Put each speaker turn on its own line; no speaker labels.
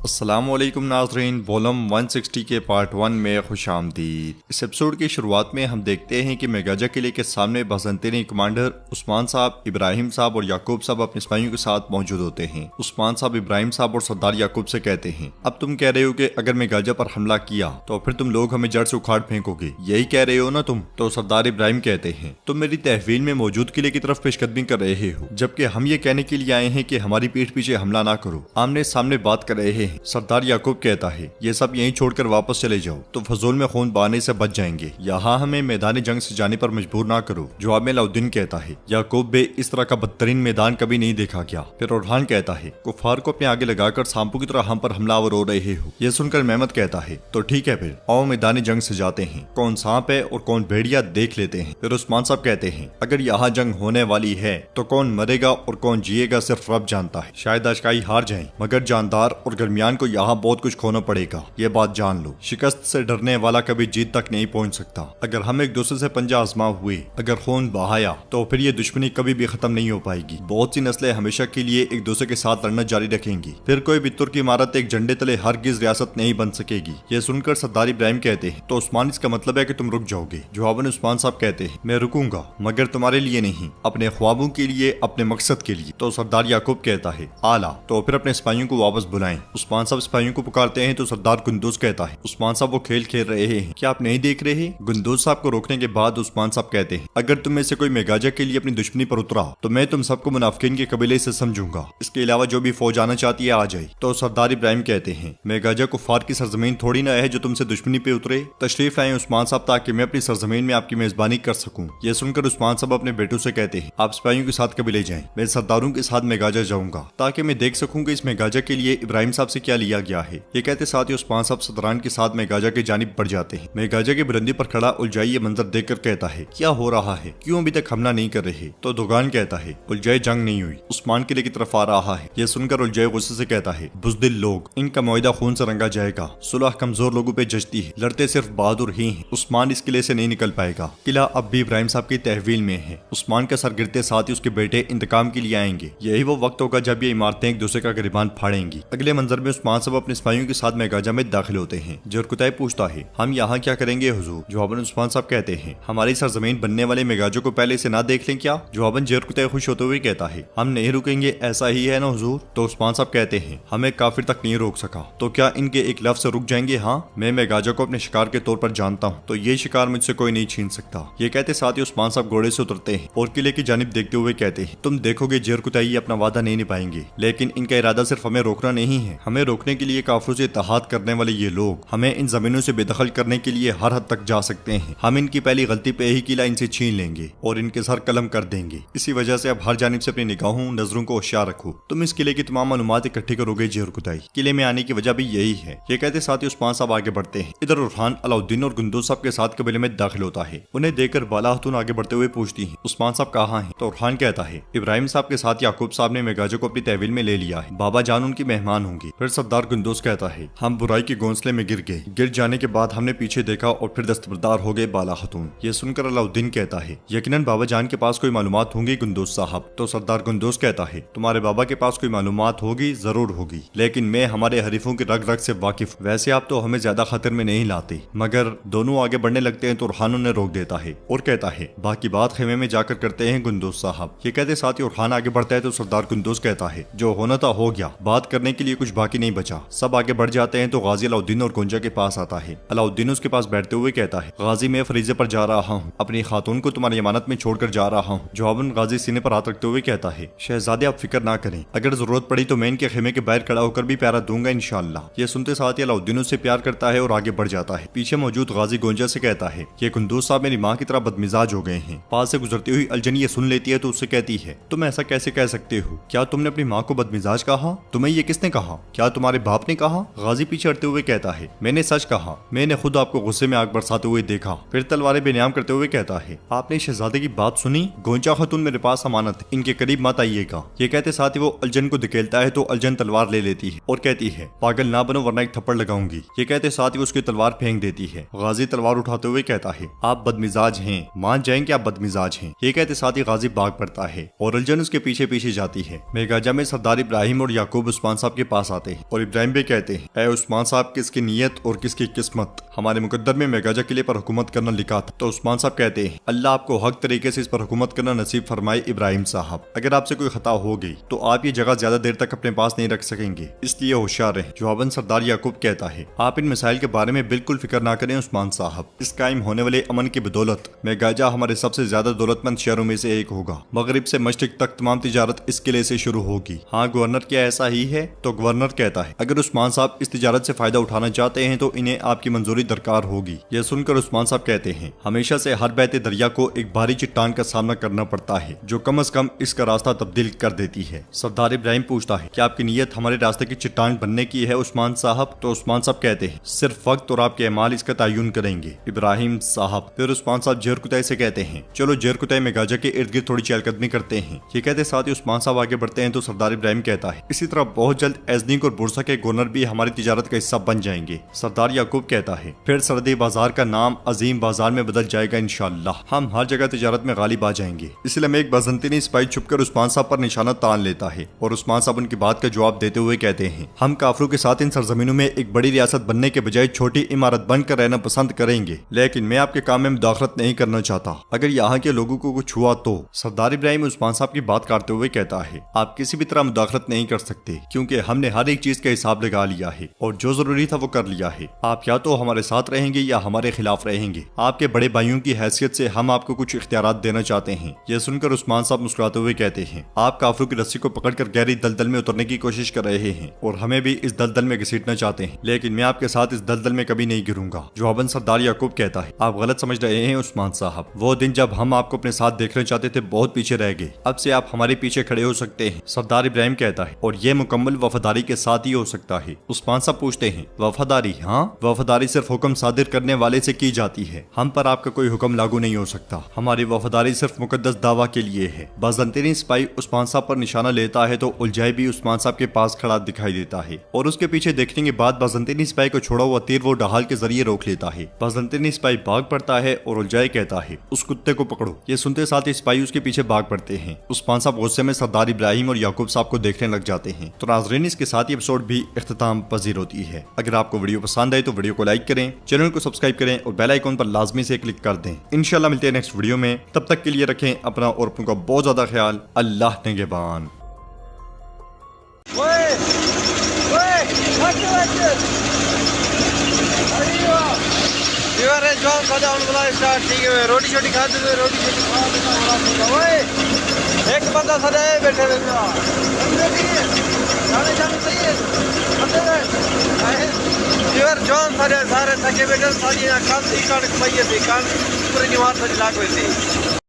अस्सलामुअलैकुम नाज़रीन, वॉल्यूम 160 के पार्ट 1 में खुशामदीद। इस एपिसोड की शुरुआत में हम देखते हैं कि मेगाजा किले के सामने बाज़ंतीनी कमांडर उस्मान साहब, इब्राहिम साहब और याकूब साहब अपने सिपाहियों के साथ मौजूद होते हैं। उस्मान साहब इब्राहिम साहब और सरदार याकूब से कहते हैं, अब तुम कह रहे हो कि अगर मेगाजा पर हमला किया तो फिर तुम लोग हमें जड़ से उखाड़ फेंकोगे, यही कह रहे हो ना तुम? तो सरदार इब्राहिम कहते हैं, तुम मेरी तहवील में मौजूद किले की तरफ पेशकदमी कर रहे हो, जबकि हम ये कहने के लिए आए हैं कि हमारी पीठ पीछे हमला ना करो, आमने सामने बात कर रहे हैं। सरदार याकूब कहता है, ये सब यहीं छोड़कर वापस चले जाओ तो फजूल में खून बहाने से बच जाएंगे, यहाँ हमें मैदान जंग से जाने पर मजबूर ना करो। जवाब में अलाउद्दीन कहता है, याकूब बे, इस तरह का बदतरीन मैदान कभी नहीं देखा क्या? फिर ओरहान कहता है, कुफार को अपने आगे लगाकर सांपों की तरह हम पर हमलावर हो रहे हो। यह सुनकर मेहमद कहता है, तो ठीक है, फिर आओ मैदान जंग से जाते हैं, कौन सांप है और कौन भेड़िया देख लेते हैं। फिर उस्मान साहब कहते हैं, अगर यहाँ जंग होने वाली है तो कौन मरेगा और कौन जिएगा सिर्फ रब जानता है। शायद अशकाई हार जाएं, मगर जानदार और गर्मियान को यहाँ बहुत कुछ खोना पड़ेगा, ये बात जान लो। शिकस्त से डरने वाला कभी जीत तक नहीं पहुँच सकता। अगर हम एक दूसरे से पंजा आजमा हुए, अगर खून बहाया, तो फिर ये दुश्मनी कभी भी खत्म नहीं हो पाएगी। बहुत सी नस्लें हमेशा के लिए एक दूसरे के साथ लड़ना जारी रखेंगी, फिर कोई भी तुर्की इमारत एक झंडे तले हरगिज रियासत नहीं बन सकेगी। ये सुनकर सरदार इब्राहिम कहते हैं, तो उस्मान, इसका मतलब है कि तुम रुक जाओगे? जवाबन उस्मान साहब कहते हैं, मैं रुकूंगा, मगर तुम्हारे लिए नहीं, अपने ख्वाबों के लिए, अपने मकसद के लिए। तो सरदार याकूब कहता है, आला, तो फिर अपने सिपाहियों को वापस बुलाएं। उस्मान साहब सिपाहियों को पुकारते हैं तो सरदार गुंदूज कहता है, उस्मान साहब वो खेल खेल रहे हैं, क्या आप नहीं देख रहे? गुंदूज साहब को रोकने के बाद उस्मान साहब कहते हैं, अगर तुम में से कोई मेगाजा के लिए अपनी दुश्मनी पर उतरा तो मैं तुम सबको मुनाफिकीन के कबीले से समझूंगा, इसके अलावा जो भी फौज आना चाहती है आ जाए। तो सरदार इब्राहिम कहते हैं, मेगाजा कुफार की सरजमीन थोड़ी ना है जो तुमसे दुश्मनी पे उतरे। तशरीफ लाएं उस्मान साहब, ताकि मैं अपनी सरजमीन में आपकी मेजबानी कर सकूं। यह सुनकर उस्मान साहब अपने बेटों से कहते हैं, आप सिपाहियों के साथ कबीले जाएं, मैं सरदारों के साथ मेगाजा जाऊंगा, ताकि मैं देख सकूं कि इस मेगाजा के लिए इब्राहिम साहब से क्या लिया गया है। ये कहते साथ ही उस्मान साहब सदरान के साथ मेगाजा की जानिब बढ़ जाते हैं। मेगाजा की बुलंदी पर खड़ा उलजाई ये मंजर देखकर कहता है, क्या हो रहा है, क्यों अभी तक हमला नहीं कर रहे? तो दोगान कहता है, उलजाई जंग नहीं हुई, उस्मान किले की तरफ आ रहा है। यह सुनकर उलजाई गुस्से से कहता है, बुज़दिल लोग, इनका मुआहदा खून से रंगा जाएगा, सुलह कमजोर लोगों पे जचती है, लड़ते सिर्फ बहादुर ही हैं। उस्मान इस किले से नहीं निकल पाएगा, किला अब भी इब्राहिम साहब की तहवील में है। उस्मान का सर गिरते साथ ही उसके बेटे इंतकाम के लिए आएंगे। यही वो वक्त होगा जब ये इमारतें एक दूसरे का गिरबान फाड़ेंगी। अगले मंजर में उस्मान साहब अपने सिपाहियों के साथ मेगाजा में दाखिल होते हैं। जरकुताई पूछता है, हम यहाँ क्या करेंगे हुजूर? जवाबन उस्मान साहब कहते हैं, हमारी सरजमीन बनने वाले मेगाजों को पहले से ना देख लें क्या? जवाबन जरकुताई खुश होते हुए कहता है, हम नहीं रुकेंगे, ऐसा ही है ना हुजूर? तो उस्मान साहब कहते हैं, हमें काफिर तक नहीं रोक सका, तो क्या इनके एक लफ्ज से रुक जाएंगे? हाँ, मैं मेगाजा को अपने शिकार के तौर पर जानता हूँ, तो ये शिकार मुझसे कोई नहीं छीन सकता। ये कहते साथ ही उस्मान साहब घोड़े से उतरते हैं और किले की जानिब देखते हुए कहते हैं, तुम देखोगे जरकुताई अपना वादा नहीं निभाएंगे, लेकिन इनका इरादा सिर्फ हमें रोकना नहीं है। हमें रोकने के लिए काफिरों से इत्तेहाद करने वाले ये लोग हमें इन जमीनों से बेदखल करने के लिए हर हद तक जा सकते हैं। हम इनकी पहली गलती पे ही किला इनसे छीन लेंगे और इनके सर कलम कर देंगे। इसी वजह से अब हर जानिब से अपनी निगाहों नजरों को होशियार रखो। तुम इस किले की तमाम मालूमात इकट्ठी करोगे जरकुताई। किले में आने की वजह भी यही है। ये कहते साथ ही उस्मान साहब आगे बढ़ते हैं। इधर ओरहान अलाउद्दीन और गुंदूज साहब के साथ कबीले में दाखिल होता है। उन्हें देखकर बाला खातून आगे बढ़ते हुए पूछती है, उस्मान साहब कहाँ हैं? तो ओरहान कहता है, इब्राहिम साहब के साथ याकूब साहब ने मेगाजा को अपनी तहवील में ले लिया है, बाबा जान उनकी मेहमान होंगी। फिर सरदार गुंदूज कहता है, हम बुराई के घोंसले में गिर गए, गिर जाने के बाद हमने पीछे देखा और फिर दस्तबरदार हो गए बाला खातून। ये सुनकर अलाउद्दीन कहता है, यकीनन बाबा जान के पास कोई मालूमात होंगी गुंदूज साहब। तो सरदार गुंदूज कहता है, तुम्हारे बाबा के पास कोई मालूमात होगी, जरूर होगी, लेकिन मैं हमारे हरीफों की रग रग से वाकिफ। वैसे आप तो हमें ज्यादा खतर में नहीं लाते। मगर दोनों आगे बढ़ने लगते हैं तो ओरहान उन्हें रोक देता है और कहता है, बाकी बात खेमे में जाकर करते हैं गुंदूज साहब। ये कहते साथ ही ओरहान आगे बढ़ता है तो सरदार गुंदूज कहता है, जो होना था हो गया, बात करने के लिए कुछ बाकी नहीं बचा। सब आगे बढ़ जाते हैं तो गाजी अलाउद्दीन और गुंजा के पास आता है। अलाउद्दीन उसके पास बैठते हुए कहता है, गाजी मैं फरीजे पर जा रहा हूँ, अपनी खातून को तुम्हारी अमानत में छोड़कर जा रहा हूँ। जवाबन गाजी सीने पर हाथ रखते हुए कहता है, शहजादे आप फिक्र ना करें, अगर जरूरत पड़ी तो मैं इनके खेमे के बाहर खड़ा होकर भी प्यारा दूंगा इंशाअल्लाह। ये सुनते साथ ही अलाउद्दीन उससे प्यार करता है और आगे बढ़ जाता है। पीछे मौजूद गाजी गोंजा से कहता है, ये गुंदूज साहब मेरी माँ की तरह बदमिजाज हो गए हैं। पास से गुजरती हुई अलजन ये सुन लेती है तो उससे कहती है, तुम ऐसा कैसे कह सकते हो? क्या तुमने अपनी माँ को बदमिजाज कहा? तुम्हें ये किसने कहा? क्या तुम्हारे बाप ने कहा? गाजी पीछे हटते हुए कहता है, मैंने सच कहा, मैंने खुद आपको गुस्से में आग बरसाते हुए देखा। फिर तलवारें बेनियाम करते हुए कहता है, आपने शहजादे की बात सुनी? गोंजा खातून मेरे पास अमानत, इनके करीब मत आइएगा। ये कहते साथ ही वो अलजन को धकेलता है तो अलजन तलवार ले लेती है और कहती है, पागल ना बनो वरना एक थप्पड़ लगाऊंगी। ये कहते साथ ही उसकी तलवार फेंक देती है। गाजी तलवार उठाते हुए कहता है, आप बदमिजाज हैं, मान जाएं कि आप बदमिजाज हैं। ये कहते साथ ही गाजी भाग पड़ता है और अलजन उसके पीछे पीछे जाती है। मेगाजा में सरदार इब्राहिम और याकूब उस्मान साहब के पास आते हैं। हैं और इब्राहिम भी कहते हैं, ऐ उस्मान साहब, किसकी नीयत और किसकी किस्मत, हमारे मुकद्दर में मेगाजा किले पर हुकूमत करना लिखा था। तो उस्मान साहब कहते हैं, अल्लाह आपको हक तरीके से इस पर हुकूमत करना नसीब फरमाए इब्राहिम साहब। अगर आपसे कोई खता हो गई तो आप ये जगह ज्यादा देर तक अपने पास नहीं रख सकेंगे, इसलिए होशियार रहें। जवाबन सरदार याकूब कहता है, आप इन मिसाइल के बारे में बिल्कुल फिक्र ना करें उस्मान साहब। इस कायम होने वाले अमन की बदौलत मेगाजा हमारे सबसे ज्यादा दौलतमंद शहरों में से एक होगा। मगरिब से मशरिक तक तमाम तिजारत इस किले से शुरू होगी। हाँ गवर्नर, क्या ऐसा ही है? तो गवर्नर कहता है, अगर उस्मान साहब इस तिजारत से फायदा उठाना चाहते हैं तो इन्हें आपकी मंजूरी दरकार होगी। यह सुनकर उस्मान साहब कहते हैं, हमेशा से हर बहते दरिया को एक भारी चट्टान का सामना करना पड़ता है जो कम से कम इसका रास्ता तब्दील कर देती है। सरदार इब्राहिम पूछता है, क्या आपकी नीयत हमारे रास्ते की चट्टान बनने की है उस्मान साहब? तो उस्मान साहब कहते हैं, सिर्फ वक्त और आपके अमाल इसका तयन करेंगे इब्राहिम साहब। फिर उस्मान साहब जेर कुतई से कहते हैं, चलो जेर कुतई में गाजा के इर्द गिर्द थोड़ी चहलकदमी करते हैं। ये कहते साथ ही उस्मान साहब आगे बढ़ते हैं तो सरदार इब्राहिम कहता है, इसी तरह बहुत जल्द एजनीक और बुरसा के गवर्नर भी हमारी तिजारत का हिस्सा बन जाएंगे। सरदार याकूब कहता है, फिर सरहदी बाजार का नाम अजीम बाजार में बदल जाएगा इंशाअल्लाह। हम हर जगह तिजारत में गालिब आ जाएंगे। इसलिए में एक बाज़ंतीनी सिपाही छुपकर उस्मान साहब पर निशाना तान लेता है और उस्मान साहब उनकी बात का जवाब देते हुए कहते हैं, हम काफिरों के साथ इन सरजमीनों में एक बड़ी रियासत बनने के बजाय छोटी इमारत बनकर रहना पसंद करेंगे, लेकिन मैं आपके काम में मुदाखलत नहीं करना चाहता। अगर यहाँ के लोगों को कुछ हुआ तो? सरदार इब्राहिम उस्मान साहब की बात काटते हुए कहता है, आप किसी भी तरह मुदाखलत नहीं कर सकते क्योंकि हमने हर एक चीज का हिसाब लगा लिया है और जो जरूरी था वो कर लिया है। आप या तो हमारे साथ रहेंगे या हमारे खिलाफ रहेंगे। आपके बड़े भाइयों की हैसियत से हम आपको कुछ इख्तियारात देना चाहते हैं। यह सुनकर उस्मान साहब मुस्कुराते हुए कहते हैं, आप काफिरों की रस्सी को पकड़कर गहरी दलदल में उतरने की कोशिश कर रहे हैं और हमें भी इस दलदल में घसीटना चाहते हैं, लेकिन मैं आपके साथ इस दलदल में कभी नहीं गिरूंगा। जवाबन सरदार याकूब कहता है, आप गलत समझ रहे हैं उस्मान साहब। वो दिन जब हम आपको अपने साथ देखना चाहते थे बहुत पीछे रह गए, अब से आप हमारे पीछे खड़े हो सकते हैं। सरदार इब्राहिम कहता है, और ये मुकम्मल वफादारी के साथ ही हो सकता है। उस्मान साहब पूछते हैं, वफादारी? हाँ, वफादारी सिर्फ हुक्म सादिर करने वाले से की जाती है। हम पर आपका कोई हुक्म लागू नहीं हो सकता। हमारी वफादारी सिर्फ मुकद्दस दावा के लिए है। बाज़ंतीनी सिपाही उस्मान साहब पर निशाना लेता है तो उलझाई भी उस्मान साहब के पास खड़ा दिखाई देता है और उसके पीछे देखने के बाद बाज़ंतीनी सिपाही को छोड़ा हुआ तीर वो ढाल के जरिए रोक लेता है। बाज़ंतीनी सिपाही भाग पड़ता है और उलझाई कहता है, उस कुत्ते को पकड़ो। ये सुनते साथ ही सिपाही उसके पीछे भाग पड़ते हैं। उस्मान साहब गुस्से में सरदार इब्राहिम और याकूब साहब को देखने लग जाते हैं। तो नाज़रीन, इसके साथ ही एपिसोड भी इख्तिताम पजीर होती है। अगर आपको वीडियो पसंद आए तो वीडियो को लाइक करें, चैनल को सब्सक्राइब करें और बेल आइकॉन पर लाजमी से क्लिक कर दें। इंशाल्लाह मिलते हैं नेक्स्ट वीडियो में। तब तक के लिए रखें अपना और अपनों का बहुत ज्यादा ख्याल। अल्लाह निगहबान।
रोटी छोटी खा दे, रोटी छोटी खा एक बंदा सदा बैठे जॉन सारे थके बैठे सारी कान थी कान कमाइए थी कान पूरे निवास लाग हुई थी।